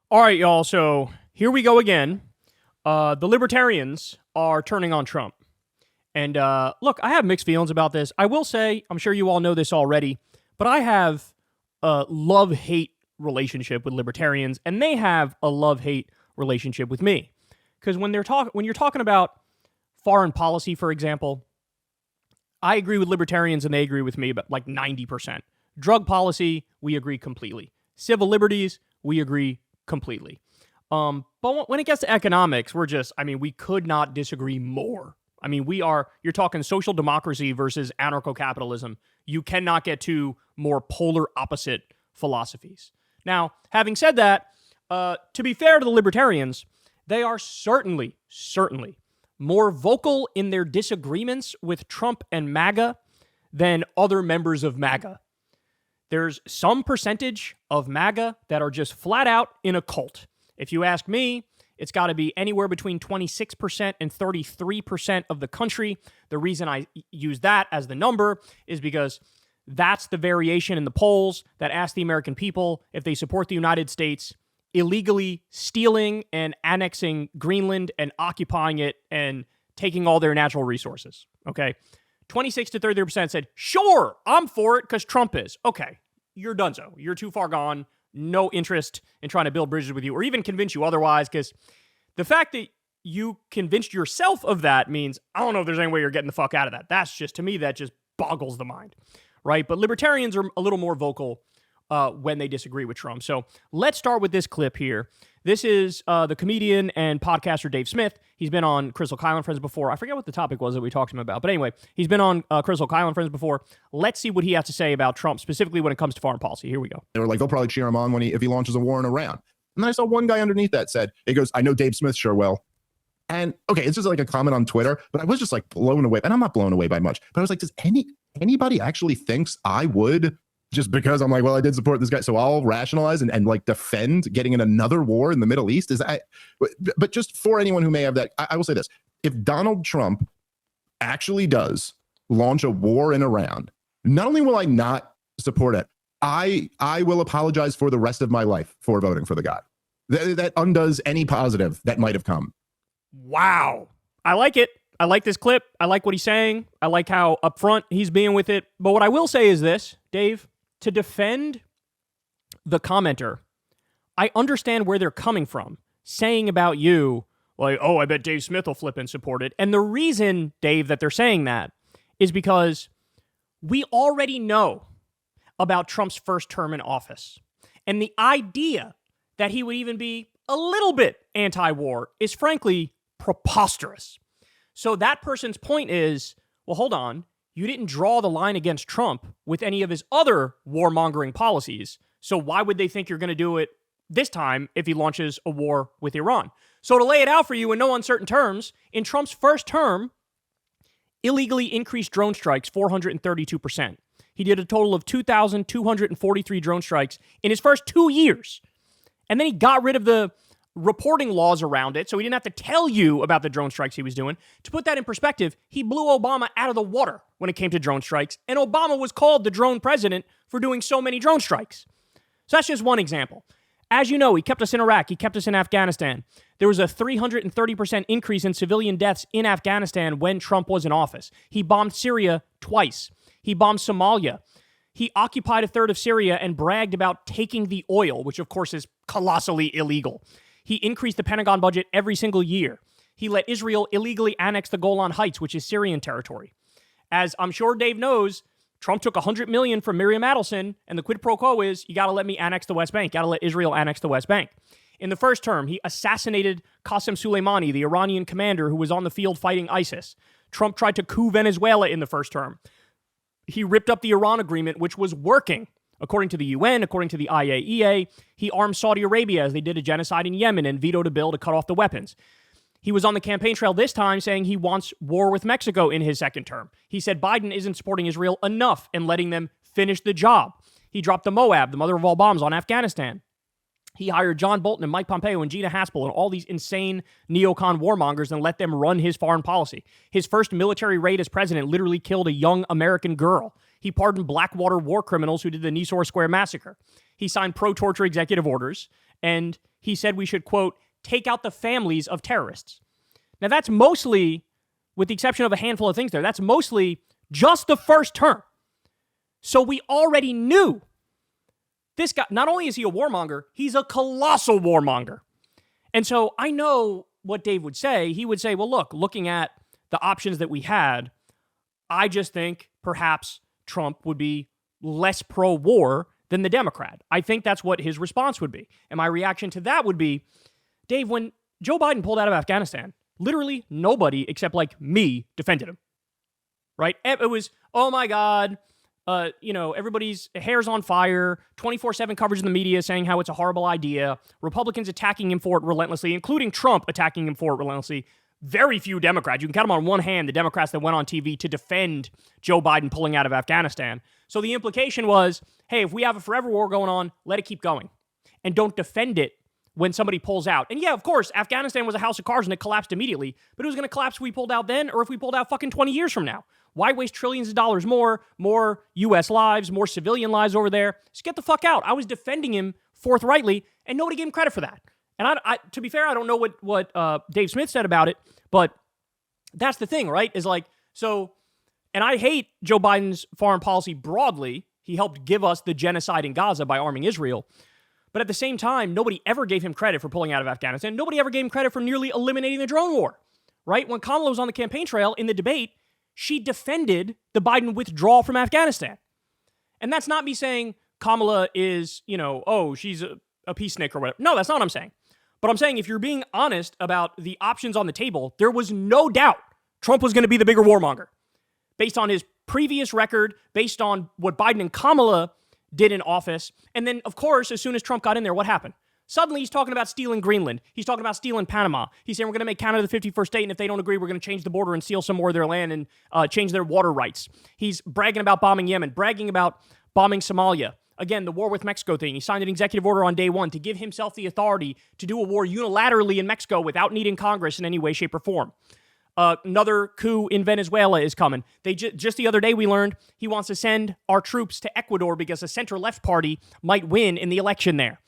All right, y'all. So here we go again. The Libertarians are turning on Trump. And look, I have mixed feelings about this. I will say, I'm sure you all know this already, but I have a love-hate relationship with Libertarians, and they have a love-hate relationship with me. Because when you're talking about foreign policy, for example, I agree with Libertarians and they agree with me about like 90%. Drug policy, we agree completely. Civil liberties, we agree completely. But when it gets to economics, we could not disagree more. I mean, you're talking social democracy versus anarcho-capitalism. You cannot get two more polar opposite philosophies. Now, having said that, to be fair to the Libertarians, they are certainly more vocal in their disagreements with Trump and MAGA than other members of MAGA. There's some percentage of MAGA that are just flat out in a cult. If you ask me, it's got to be anywhere between 26% and 33% of the country. The reason I use that as the number is because that's the variation in the polls that ask the American people if they support the United States illegally stealing and annexing Greenland and occupying it and taking all their natural resources. Okay? 26 to 33% said, sure, I'm for it because Trump is. Okay, you're donezo. You're too far gone. No interest in trying to build bridges with you or even convince you otherwise, because the fact that you convinced yourself of that means, I don't know if there's any way you're getting the fuck out of that. To me, that just boggles the mind, right? But Libertarians are a little more vocal when they disagree with Trump. So let's start with this clip here. This is the comedian and podcaster Dave Smith. He's been on Crystal Kyle and Friends before. I forget what the topic was that we talked to him about. But anyway, he's been on Crystal Kyle and Friends before. Let's see what he has to say about Trump, specifically when it comes to foreign policy. Here we go. They were like, they'll probably cheer him on if he launches a war in Iran. And then I saw one guy underneath that said, he goes, I know Dave Smith sure will. And okay, it's just like a comment on Twitter, but I was just like blown away. And I'm not blown away by much. But I was like, does anybody actually thinks I would? Just because I'm like, well, I did support this guy, so I'll rationalize and like defend getting in another war in the Middle East. But just for anyone who may have that, I will say this. If Donald Trump actually does launch a war in Iran, not only will I not support it, I will apologize for the rest of my life for voting for the guy. That undoes any positive that might have come. Wow. I like it. I like this clip. I like what he's saying. I like how upfront he's being with it. But what I will say is this, Dave, to defend the commenter, I understand where they're coming from, saying about you, like, oh, I bet Dave Smith will flip and support it. And the reason, Dave, that they're saying that is because we already know about Trump's first term in office. And the idea that he would even be a little bit anti-war is frankly preposterous. So that person's point is, well, hold on. You didn't draw the line against Trump with any of his other warmongering policies. So why would they think you're going to do it this time if he launches a war with Iran? So to lay it out for you in no uncertain terms, in Trump's first term, illegally increased drone strikes 432%. He did a total of 2,243 drone strikes in his first 2 years. And then he got rid of the reporting laws around it, so he didn't have to tell you about the drone strikes he was doing. To put that in perspective, he blew Obama out of the water when it came to drone strikes, and Obama was called the drone president for doing so many drone strikes. So that's just one example. As you know, he kept us in Iraq, he kept us in Afghanistan. There was a 330% increase in civilian deaths in Afghanistan when Trump was in office. He bombed Syria twice. He bombed Somalia. He occupied a third of Syria and bragged about taking the oil, which of course is colossally illegal. He increased the Pentagon budget every single year. He let Israel illegally annex the Golan Heights, which is Syrian territory. As I'm sure Dave knows, Trump took $100 million from Miriam Adelson, and the quid pro quo is, you got to let me annex the West Bank. Got to let Israel annex the West Bank. In the first term, he assassinated Qasem Soleimani, the Iranian commander who was on the field fighting ISIS. Trump tried to coup Venezuela in the first term. He ripped up the Iran agreement, which was working. According to the UN, according to the IAEA, he armed Saudi Arabia as they did a genocide in Yemen and vetoed a bill to cut off the weapons. He was on the campaign trail this time saying he wants war with Mexico in his second term. He said Biden isn't supporting Israel enough and letting them finish the job. He dropped the Moab, the mother of all bombs, on Afghanistan. He hired John Bolton and Mike Pompeo and Gina Haspel and all these insane neocon warmongers and let them run his foreign policy. His first military raid as president literally killed a young American girl. He pardoned Blackwater war criminals who did the Nisour Square massacre. He signed pro-torture executive orders and he said we should, quote, take out the families of terrorists. Now, that's mostly, with the exception of a handful of things there, that's mostly just the first term. So we already knew this guy, not only is he a warmonger, he's a colossal warmonger. And so I know what Dave would say. He would say, well, look, looking at the options that we had, I just think perhaps Trump would be less pro-war than the Democrat. I think that's what his response would be. And my reaction to that would be, Dave, when Joe Biden pulled out of Afghanistan, literally nobody except like me defended him, right? It was, oh my God, everybody's hair's on fire, 24/7 coverage in the media saying how it's a horrible idea, Republicans attacking him for it relentlessly, including Trump attacking him for it relentlessly. Very few Democrats, you can count them on one hand, the Democrats that went on TV to defend Joe Biden pulling out of Afghanistan. So the implication was, hey, if we have a forever war going on, let it keep going. And don't defend it when somebody pulls out. And yeah, of course, Afghanistan was a house of cards and it collapsed immediately. But it was going to collapse if we pulled out then or if we pulled out fucking 20 years from now. Why waste trillions of dollars more U.S. lives, more civilian lives over there? Just get the fuck out. I was defending him forthrightly, and nobody gave him credit for that. And I to be fair, I don't know what Dave Smith said about it, but that's the thing, right? Is like, so, and I hate Joe Biden's foreign policy broadly. He helped give us the genocide in Gaza by arming Israel. But at the same time, nobody ever gave him credit for pulling out of Afghanistan. Nobody ever gave him credit for nearly eliminating the drone war, right? When Kamala was on the campaign trail in the debate, she defended the Biden withdrawal from Afghanistan. And that's not me saying Kamala is, she's a peacenik or whatever. No, that's not what I'm saying. But I'm saying if you're being honest about the options on the table, there was no doubt Trump was going to be the bigger warmonger. Based on his previous record, based on what Biden and Kamala did in office. And then, of course, as soon as Trump got in there, what happened? Suddenly, he's talking about stealing Greenland. He's talking about stealing Panama. He's saying we're going to make Canada the 51st state, and if they don't agree, we're going to change the border and steal some more of their land and change their water rights. He's bragging about bombing Yemen, bragging about bombing Somalia. Again, the war with Mexico thing. He signed an executive order on day one to give himself the authority to do a war unilaterally in Mexico without needing Congress in any way, shape, or form. Another coup in Venezuela is coming. Just the other day, we learned he wants to send our troops to Ecuador because a center-left party might win in the election there.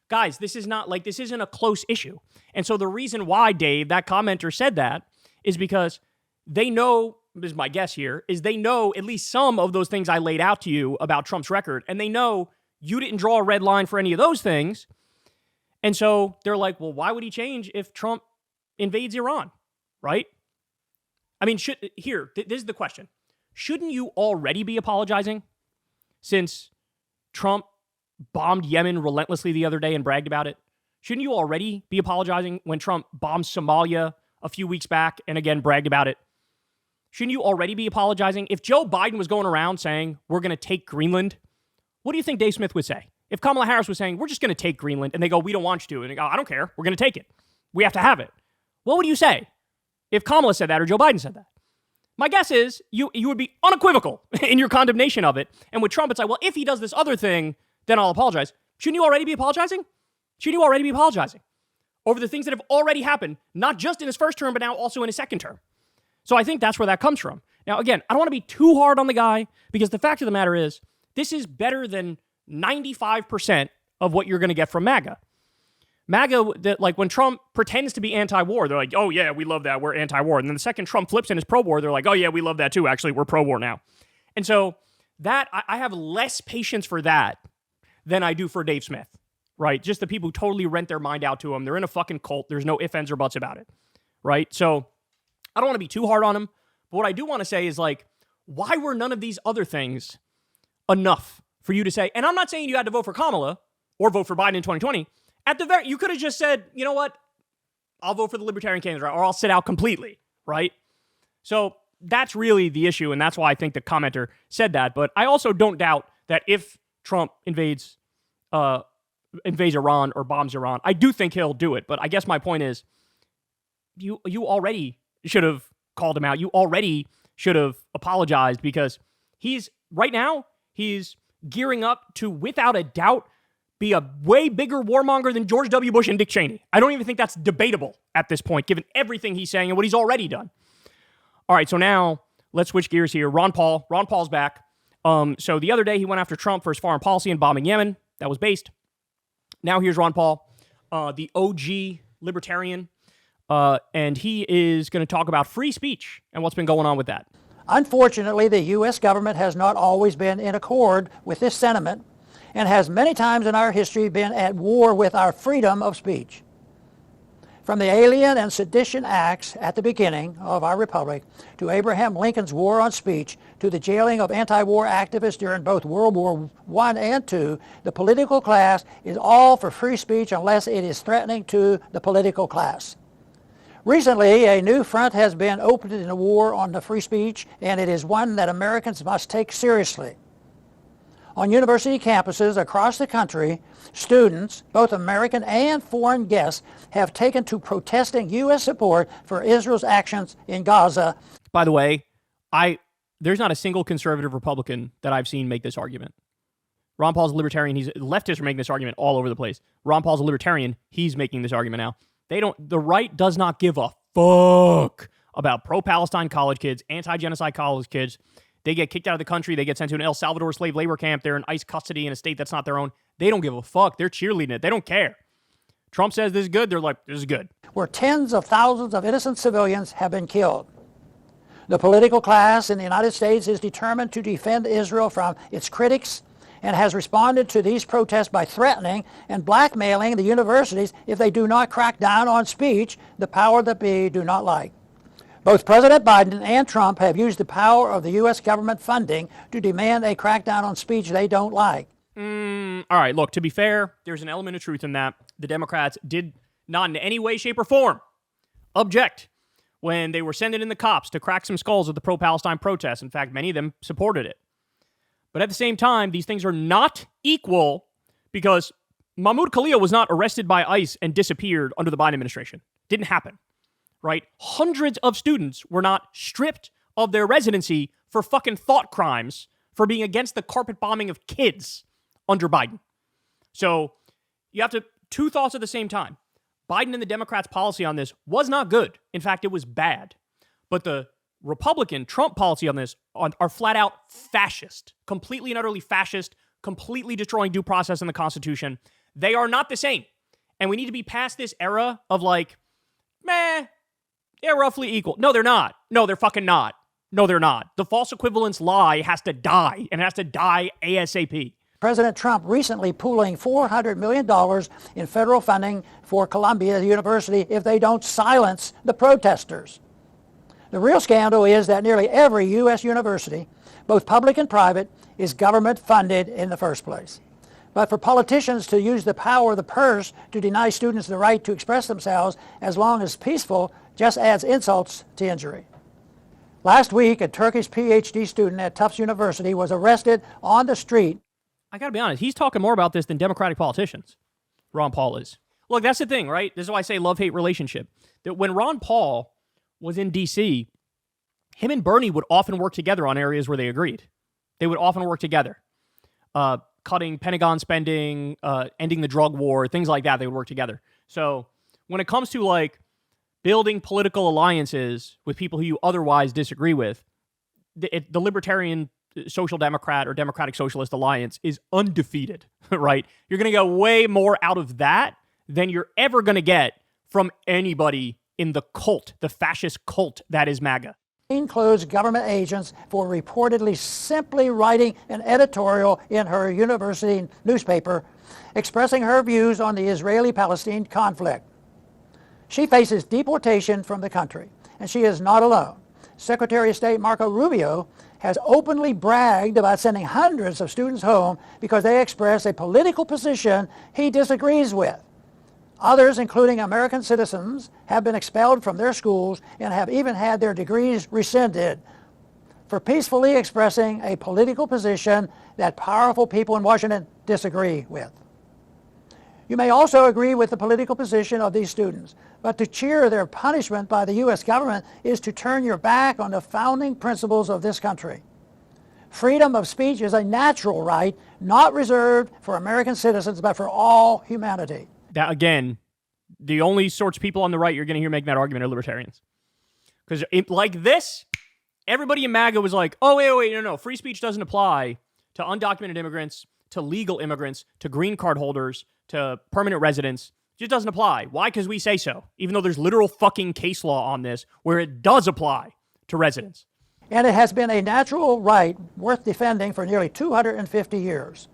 Guys, this isn't a close issue. And so the reason why, Dave, that commenter said that is because they know, this is my guess here, is they know at least some of those things I laid out to you about Trump's record, and they know you didn't draw a red line for any of those things. And so they're like, well, why would he change if Trump invades Iran, right? I mean, this is the question. Shouldn't you already be apologizing since Trump bombed Yemen relentlessly the other day and bragged about it? Shouldn't you already be apologizing when Trump bombed Somalia a few weeks back and again bragged about it? Shouldn't you already be apologizing? If Joe Biden was going around saying, we're going to take Greenland, what do you think Dave Smith would say? If Kamala Harris was saying, we're just going to take Greenland, and they go, we don't want you to, and they go, I don't care, we're going to take it. We have to have it. What would you say if Kamala said that or Joe Biden said that? My guess is you would be unequivocal in your condemnation of it. And with Trump, it's like, well, if he does this other thing, then I'll apologize. Shouldn't you already be apologizing? Shouldn't you already be apologizing over the things that have already happened, not just in his first term, but now also in his second term? So I think that's where that comes from. Now, again, I don't want to be too hard on the guy because the fact of the matter is this is better than 95% of what you're going to get from MAGA. MAGA, like when Trump pretends to be anti-war, they're like, oh yeah, we love that, we're anti-war. And then the second Trump flips and is pro-war, they're like, oh yeah, we love that too, actually, we're pro-war now. And so that, I have less patience for that than I do for Dave Smith, right? Just the people who totally rent their mind out to him. They're in a fucking cult. There's no ifs, ands, or buts about it, right? So I don't want to be too hard on him, but what I do want to say is like, why were none of these other things enough for you to say, and I'm not saying you had to vote for Kamala or vote for Biden in 2020. You could have just said, you know what? I'll vote for the Libertarian candidate or I'll sit out completely, right? So that's really the issue, and that's why I think the commenter said that. But I also don't doubt that if Trump invades Iran or bombs Iran, I do think he'll do it. But I guess my point is, you already should have called him out. You already should have apologized because he's gearing up to, without a doubt, be a way bigger warmonger than George W. Bush and Dick Cheney. I don't even think that's debatable at this point, given everything he's saying and what he's already done. All right, so now let's switch gears here. Ron Paul's back. So the other day he went after Trump for his foreign policy and bombing Yemen. That was based. Now here's Ron Paul. the OG libertarian, and he is going to talk about free speech and what's been going on with that. Unfortunately, the U.S. government has not always been in accord with this sentiment and has many times in our history been at war with our freedom of speech. From the Alien and Sedition Acts at the beginning of our republic, to Abraham Lincoln's war on speech, to the jailing of anti-war activists during both World War I and II, the political class is all for free speech unless it is threatening to the political class. Recently, a new front has been opened in a war on the free speech, and it is one that Americans must take seriously. On university campuses across the country, students, both American and foreign guests, have taken to protesting U.S. support for Israel's actions in Gaza. By the way, there's not a single conservative Republican that I've seen make this argument. Ron Paul's a libertarian. Leftists are making this argument all over the place. Ron Paul's a libertarian. He's making this argument now. The right does not give a fuck about pro-Palestine college kids, anti-genocide college kids. They get kicked out of the country. They get sent to an El Salvador slave labor camp. They're in ICE custody in a state that's not their own. They don't give a fuck. They're cheerleading it. They don't care. Trump says this is good. They're like, this is good. Where tens of thousands of innocent civilians have been killed. The political class in the United States is determined to defend Israel from its critics and has responded to these protests by threatening and blackmailing the universities if they do not crack down on speech the power that be do not like. Both President Biden and Trump have used the power of the U.S. government funding to demand a crackdown on speech they don't like. All right, look, to be fair, there's an element of truth in that. The Democrats did not in any way, shape, or form object when they were sending in the cops to crack some skulls at the pro-Palestine protests. In fact, many of them supported it. But at the same time, these things are not equal because Mahmoud Khalil was not arrested by ICE and disappeared under the Biden administration. Didn't happen. Right? Hundreds of students were not stripped of their residency for fucking thought crimes for being against the carpet bombing of kids under Biden. So you have to, two thoughts at the same time. Biden and the Democrats' policy on this was not good. In fact, it was bad. But the Republican Trump policy on this are flat out fascist, completely and utterly fascist, completely destroying due process in the Constitution. They are not the same. And we need to be past this era of like, meh, they're roughly equal. No, they're not. No, they're fucking not. No, they're not. The false equivalence lie has to die, and it has to die ASAP. President Trump recently pooling $400 million in federal funding for Columbia University if they don't silence the protesters. The real scandal is that nearly every U.S. university, both public and private, is government funded in the first place. But for politicians to use the power of the purse to deny students the right to express themselves as long as peaceful just adds insults to injury. Last week, a Turkish PhD student at Tufts University was arrested on the street. I gotta be honest, he's talking more about this than Democratic politicians. Ron Paul is. Look, that's the thing, right? This is why I say love-hate relationship. That when Ron Paul was in D.C., him and Bernie would often work together on areas where they agreed. They would often work together. Cutting Pentagon spending, ending the drug war, things like that, they would work together. So when it comes to like building political alliances with people who you otherwise disagree with, the Libertarian Social Democrat or Democratic Socialist Alliance is undefeated, right? You're going to get way more out of that than you're ever going to get from anybody in the cult, the fascist cult that is MAGA. Includes government agents for reportedly simply writing an editorial in her university newspaper expressing her views on the Israeli-Palestine conflict. She faces deportation from the country, and she is not alone. Secretary of State Marco Rubio has openly bragged about sending hundreds of students home because they express a political position he disagrees with. Others, including American citizens, have been expelled from their schools and have even had their degrees rescinded for peacefully expressing a political position that powerful people in Washington disagree with. You may also agree with the political position of these students, but to cheer their punishment by the U.S. government is to turn your back on the founding principles of this country. Freedom of speech is a natural right, not reserved for American citizens, but for all humanity. That, again, the only sorts of people on the right you're going to hear making that argument are libertarians. Because like this, everybody in MAGA was like, oh, wait, no, free speech doesn't apply to undocumented immigrants, to legal immigrants, to green card holders, to permanent residents. It just doesn't apply. Why? Because we say so. Even though there's literal fucking case law on this where it does apply to residents. And it has been a natural right worth defending for nearly 250 years.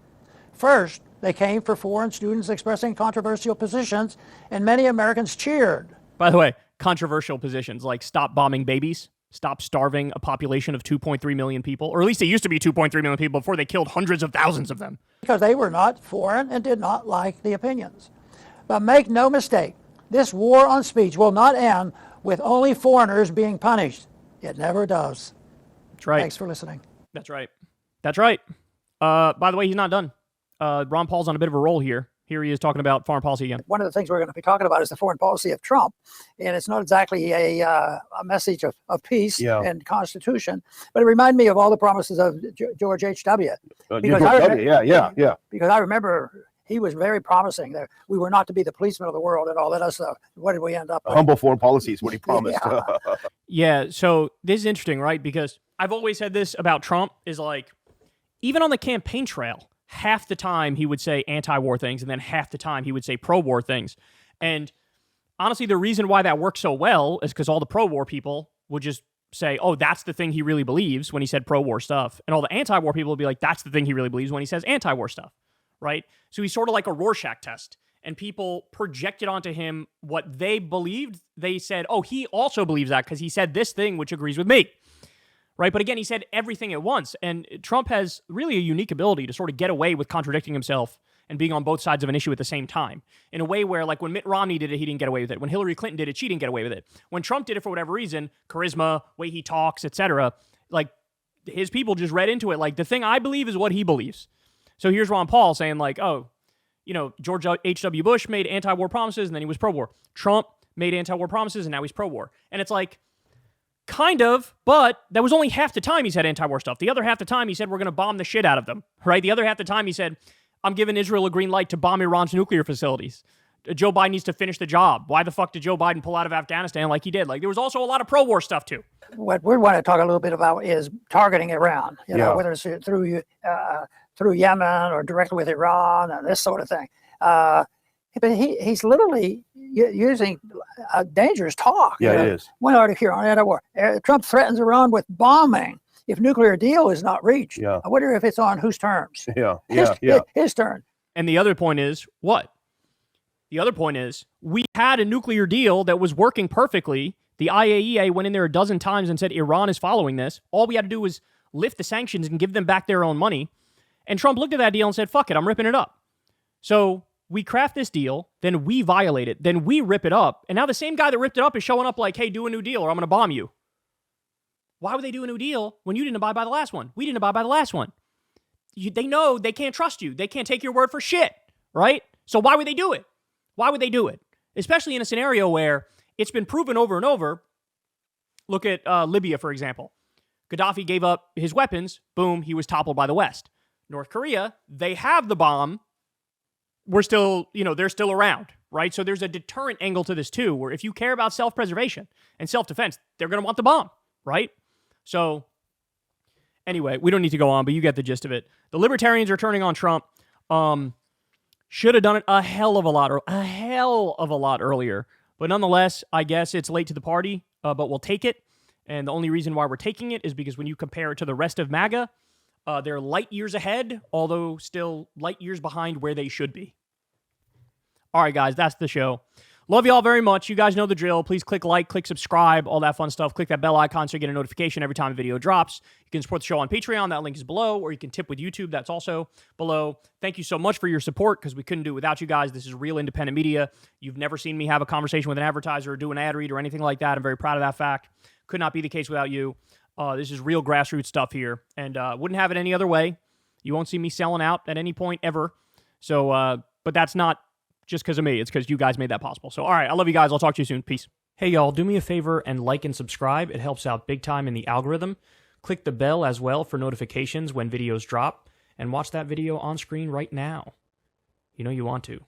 First, they came for foreign students expressing controversial positions, and many Americans cheered. By the way, controversial positions like stop bombing babies, stop starving a population of 2.3 million people, or at least it used to be 2.3 million people before they killed hundreds of thousands of them. Because they were not foreign and did not like the opinions. But make no mistake, this war on speech will not end with only foreigners being punished. It never does. That's right. Thanks for listening. That's right. That's right. By the way, he's not done. Ron Paul's on a bit of a roll here. Here he is talking about foreign policy again. One of the things we're going to be talking about is the foreign policy of Trump. And it's not exactly a message of peace and constitution, but it reminded me of all the promises of George H.W. Because I remember he was very promising that we were not to be the policemen of the world and all that other stuff. What did we end up with? Humble foreign policy is what he promised. Yeah, so this is interesting, right? Because I've always said this about Trump is like, even on the campaign trail, half the time he would say anti-war things, and then half the time he would say pro-war things. And honestly, the reason why that worked so well is because all the pro-war people would just say, oh, that's the thing he really believes when he said pro-war stuff. And all the anti-war people would be like, that's the thing he really believes when he says anti-war stuff, right? So he's sort of like a Rorschach test. And people projected onto him what they believed. They said, oh, he also believes that because he said this thing, which agrees with me. Right? But again, he said everything at once. And Trump has really a unique ability to sort of get away with contradicting himself and being on both sides of an issue at the same time. In a way where, like, when Mitt Romney did it, he didn't get away with it. When Hillary Clinton did it, she didn't get away with it. When Trump did it for whatever reason, charisma, way he talks, etc., like, his people just read into it. Like, the thing I believe is what he believes. So here's Ron Paul saying, like, oh, you know, George H.W. Bush made anti-war promises and then he was pro-war. Trump made anti-war promises and now he's pro-war. And it's like, kind of, but that was only half the time he said anti-war stuff. The other half the time he said we're going to bomb the shit out of them, right? The other half the time he said, I'm giving Israel a green light to bomb Iran's nuclear facilities. Joe Biden needs to finish the job. Why the fuck did Joe Biden pull out of Afghanistan like he did? Like, there was also a lot of pro-war stuff too. What we want to talk a little bit about is targeting Iran, you know, whether it's through Yemen or directly with Iran and this sort of thing. But he's literally using dangerous talk. Yeah, it is. One article here on anti-war. Trump threatens Iran with bombing if nuclear deal is not reached. Yeah. I wonder if it's on whose terms? His turn. And the other point is, what? The other point is, we had a nuclear deal that was working perfectly. The IAEA went in there a dozen times and said Iran is following this. All we had to do was lift the sanctions and give them back their own money. And Trump looked at that deal and said, fuck it, I'm ripping it up. So we craft this deal, then we violate it, then we rip it up, and now the same guy that ripped it up is showing up like, hey, do a new deal or I'm going to bomb you. Why would they do a new deal when you didn't abide by the last one? We didn't abide by the last one. They know they can't trust you. They can't take your word for shit, right? So why would they do it? Why would they do it? Especially in a scenario where it's been proven over and over. Look at Libya, for example. Gaddafi gave up his weapons. Boom, he was toppled by the West. North Korea, they have the bomb. We're still, they're still around, right? So there's a deterrent angle to this too, where if you care about self-preservation and self-defense, they're going to want the bomb, right? So anyway, we don't need to go on, but you get the gist of it. The Libertarians are turning on Trump. Should have done it a hell of a lot earlier. But nonetheless, I guess it's late to the party, but we'll take it. And the only reason why we're taking it is because when you compare it to the rest of MAGA, they're light years ahead, although still light years behind where they should be. All right, guys, that's the show. Love you all very much. You guys know the drill. Please click like, click subscribe, all that fun stuff. Click that bell icon so you get a notification every time a video drops. You can support the show on Patreon. That link is below, or you can tip with YouTube. That's also below. Thank you so much for your support, because we couldn't do it without you guys. This is real independent media. You've never seen me have a conversation with an advertiser or do an ad read or anything like that. I'm very proud of that fact. Could not be the case without you. This is real grassroots stuff here, and wouldn't have it any other way. You won't see me selling out at any point ever. So, but that's not just because of me. It's because you guys made that possible. So, all right, I love you guys. I'll talk to you soon. Peace. Hey, y'all, do me a favor and like and subscribe. It helps out big time in the algorithm. Click the bell as well for notifications when videos drop, and watch that video on screen right now. You know you want to.